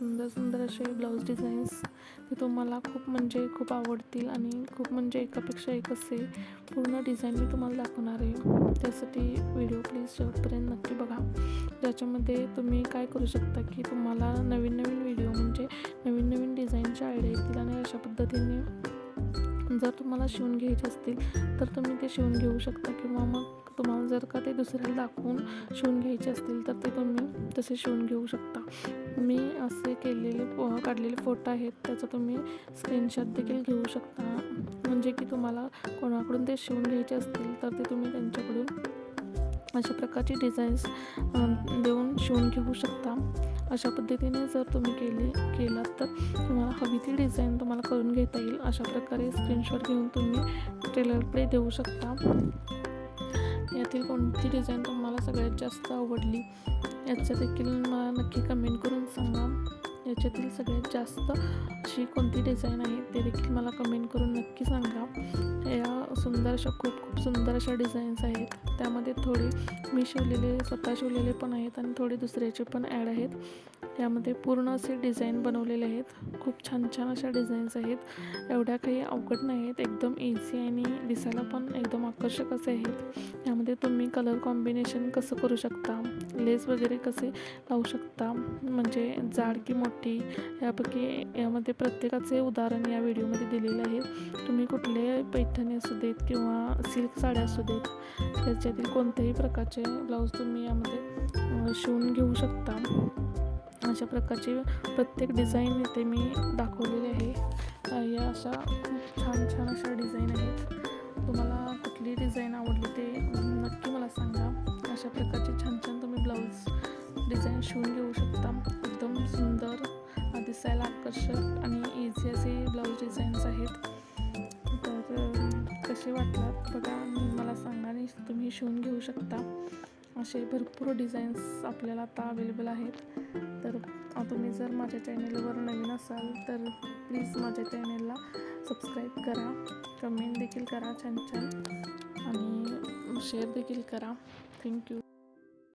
सुंदर सुंदर असे ब्लाऊज डिझाईन्स ते तुम्हाला खूप आवडतील आणि खूप एकापेक्षा एक असे पूर्ण डिझाईन मी तुम्हाला दाखवणार आहे. त्यासाठी व्हिडिओ प्लीज शेवटपर्यंत नक्की बघा. ज्याच्यामध्ये तुम्ही काय करू शकता की तुम्हाला नवीन व्हिडिओ नवीन डिझाईनच्या आयडिया येतील आणि अशा पद्धतीने जर तुम्हाला शिवून घ्यायचे असतील तर तुम्ही ते शिवून घेऊ शकता, किंवा मग तुम्हाला जर का ते दुसऱ्याला दाखवून शिवून घ्यायचे असतील तर ते तुम्ही तसे शिवून घेऊ शकता. मी असे काढलेले फोटो आहेत, त्याचा तुम्ही स्क्रीनशॉट देखील घेऊ शकता. म्हणजे की तुम्हाला कोणाकडून ते शिवून घ्यायचे असतील तर ते तुम्ही त्यांच्याकडून अशा प्रकारची डिझाईन्स देऊन शिवून घेऊ शकता. अशा पद्धतीने जर तुम्ही केलात तर तुम्हाला हवी ती डिझाईन तुम्हाला करून घेता येईल. अशा प्रकारे स्क्रीनशॉट घेऊन तुम्ही टेलरकडे देऊ शकता. यातील कोणती डिझाईन तुम्हाला सगळ्यात जास्त आवडली याचं देखील मला नक्की कमेंट करून सांगा. याच्यातील सगळ्यात जास्त अशी कोणती डिझाईन आहे ते देखील मला कमेंट करून नक्की सांगा. या सुंदर अशा खूप सुंदर अशा डिझाईन्स आहेत. त्यामध्ये थोडे मी स्वतः शिवलेले पण आहेत आणि थोडे दुसऱ्याचे पण ॲड आहेत. यामध्ये पूर्ण असे डिझाईन बनवलेले आहेत. खूप छान अशा डिझाईन्स आहेत. एवढ्या काही अवघड नाही आहेत, एकदम इझी आणि दिसायला पण एकदम आकर्षक असे आहेत. यामध्ये तुम्ही कलर कॉम्बिनेशन कसं करू शकता, लेस वगैरे कसे लावू शकता, म्हणजे जाड की मोठी, यामध्ये प्रत्येकाचे उदाहरण या व्हिडिओमध्ये दिलेले आहे. तुम्ही कुठले पैठणी असू देत किंवा सिल्क साड्या असू देत, त्याच्यातील कोणत्याही प्रकारचे ब्लाऊज तुम्ही यामध्ये शिवून घेऊ शकता. अशा प्रकारचे प्रत्येक डिझाईन इथे मी दाखवलेले आहे. या अशा खूप छान अशा डिझाईन आहेत. तुम्हाला कुठली डिझाईन आवडली ते नक्की मला सांगा. अशा प्रकारचे छान तुम्ही ब्लाऊज डिझाईन शिवून घेऊ शकता. एकदम सुंदर, दिसायला आकर्षक आणि इझी असे ब्लाऊज डिझाईन्स आहेत. तर कसे वाटलात बघा, मला सांगा आणि तुम्ही शिवून घेऊ शकता. असे भरपूर डिझाईन्स आपल्याला आता अवेलेबल आहेत. तर तुम्ही जर माझ्या चॅनेलवर नवीन असाल तर प्लीज माझ्या चॅनेलला सबस्क्राईब करा, कमेंट देखील करा छान आणि शेअर देखील करा. थँक्यू.